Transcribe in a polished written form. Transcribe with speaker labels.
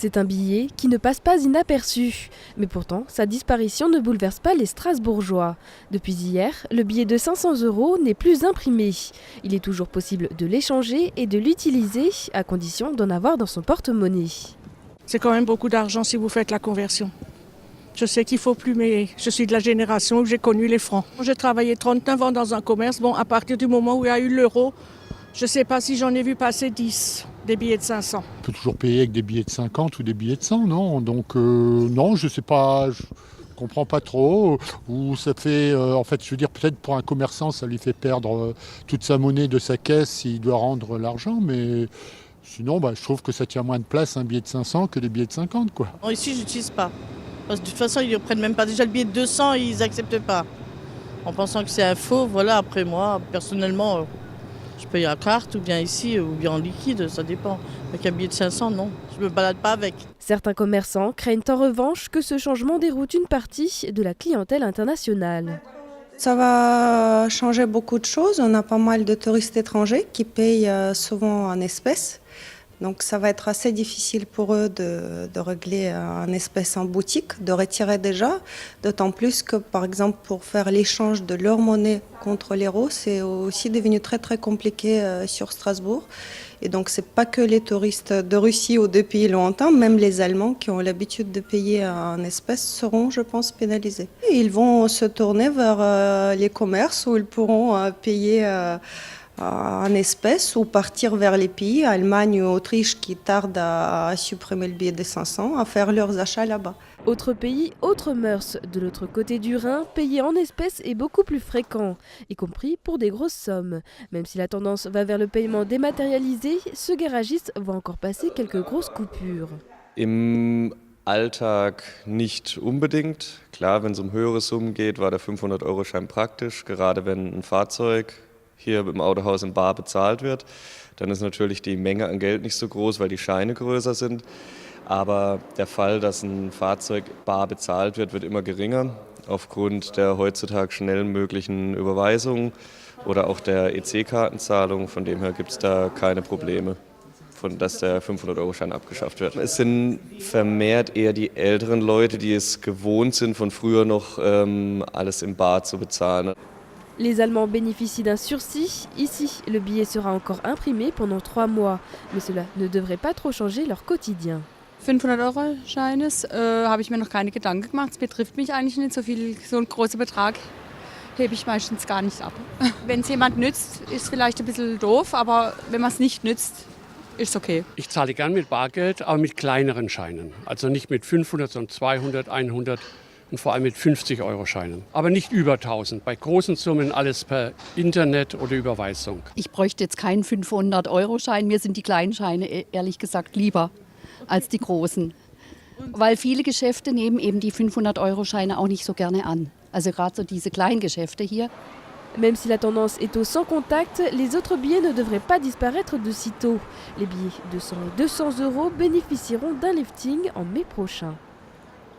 Speaker 1: C'est un billet qui ne passe pas inaperçu. Mais pourtant, sa disparition ne bouleverse pas les Strasbourgeois. Depuis hier, le billet de 500 € n'est plus imprimé. Il est toujours possible de l'échanger et de l'utiliser, à condition d'en avoir dans son porte-monnaie.
Speaker 2: C'est quand même beaucoup d'argent si vous faites la conversion. Je sais qu'il ne faut plus, mais je suis de la génération où j'ai connu les francs. J'ai travaillé 39 ans dans un commerce. Bon, à partir du moment où il y a eu l'euro, je ne sais pas si j'en ai vu passer 10, des billets de 500.
Speaker 3: On peut toujours payer avec des billets de 50 ou des billets de 100, non? Donc non, je ne sais pas, je ne comprends pas trop. Ou ça fait, en fait, je veux dire, peut-être pour un commerçant, ça lui fait perdre toute sa monnaie de sa caisse s'il doit rendre l'argent, mais sinon, je trouve que ça tient moins de place un billet de 500 que des billets de 50, quoi.
Speaker 4: Non, ici, je n'utilise pas. Parce que de toute façon, ils ne prennent même pas. Déjà, le billet de 200, ils n'acceptent pas. En pensant que c'est un faux, voilà, après moi, personnellement, je paye à carte ou bien ici ou bien en liquide, ça dépend. Avec un billet de 500, non, je ne me balade pas avec.
Speaker 1: Certains commerçants craignent en revanche que ce changement déroute une partie de la clientèle internationale.
Speaker 5: Ça va changer beaucoup de choses. On a pas mal de touristes étrangers qui payent souvent en espèces. Donc ça va être assez difficile pour eux de régler en espèces en boutique, de retirer déjà. D'autant plus que, par exemple, pour faire l'échange de leur monnaie contre l'euro, c'est aussi devenu très très compliqué sur Strasbourg. Et donc c'est pas que les touristes de Russie ou de pays lointains, même les Allemands qui ont l'habitude de payer en espèces seront, je pense, pénalisés. Et ils vont se tourner vers les commerces où ils pourront payer en espèces ou partir vers les pays, Allemagne ou Autriche, qui tardent à supprimer le billet de 500, à faire leurs achats là-bas.
Speaker 1: Autre pays, autre mœurs. De l'autre côté du Rhin, payer en espèces est beaucoup plus fréquent, y compris pour des grosses sommes. Même si la tendance va vers le paiement dématérialisé, ce garagiste voit encore passer quelques grosses coupures.
Speaker 6: Im Alltag nicht unbedingt. Klar, wenn es höhere Summen geht, war der 500-Euro-Schein praktisch, gerade wenn ein Fahrzeug hier im Autohaus in bar bezahlt wird. Dann ist natürlich die Menge an Geld nicht so groß, weil die Scheine größer sind. Aber der Fall, dass ein Fahrzeug bar bezahlt wird, wird immer geringer aufgrund der heutzutage schnell möglichen Überweisungen oder auch der EC-Kartenzahlung. Von dem her gibt es da keine Probleme, dass der 500-Euro-Schein abgeschafft wird. Es sind vermehrt eher die älteren Leute, die es gewohnt sind, von früher noch alles in bar zu bezahlen.
Speaker 1: Les Allemands bénéficient d'un sursis. Ici, le billet sera encore imprimé pendant 3 mois. Mais cela ne devrait pas trop changer leur quotidien.
Speaker 7: 500-Euro-Scheines habe ich mir noch keine Gedanken gemacht. Es betrifft mich eigentlich nicht so viel. So ein großer Betrag hebe ich meistens gar nicht ab. Wenn es jemand nützt, ist es vielleicht ein bisschen doof, aber wenn man es nicht nützt, ist es okay.
Speaker 8: Ich zahle gern mit Bargeld, aber mit kleineren Scheinen. Also nicht mit 500, sondern 200, 100 und vor allem mit 50-Euro-Scheinen. Aber nicht über 1000. Bei großen Summen alles per Internet oder Überweisung.
Speaker 9: Ich bräuchte jetzt keinen 500-Euro-Schein. Mir sind die kleinen Scheine ehrlich gesagt lieber als die großen. Weil viele Geschäfte nehmen eben die 500-Euro-Scheine auch nicht so gerne an. Also gerade so diese kleinen Geschäfte hier.
Speaker 1: Même si la tendance est au sans contact, les autres billets ne devraient pas disparaître de sitôt. Les billets de 100 et 200 € bénéficieront d'un lifting en mai prochain.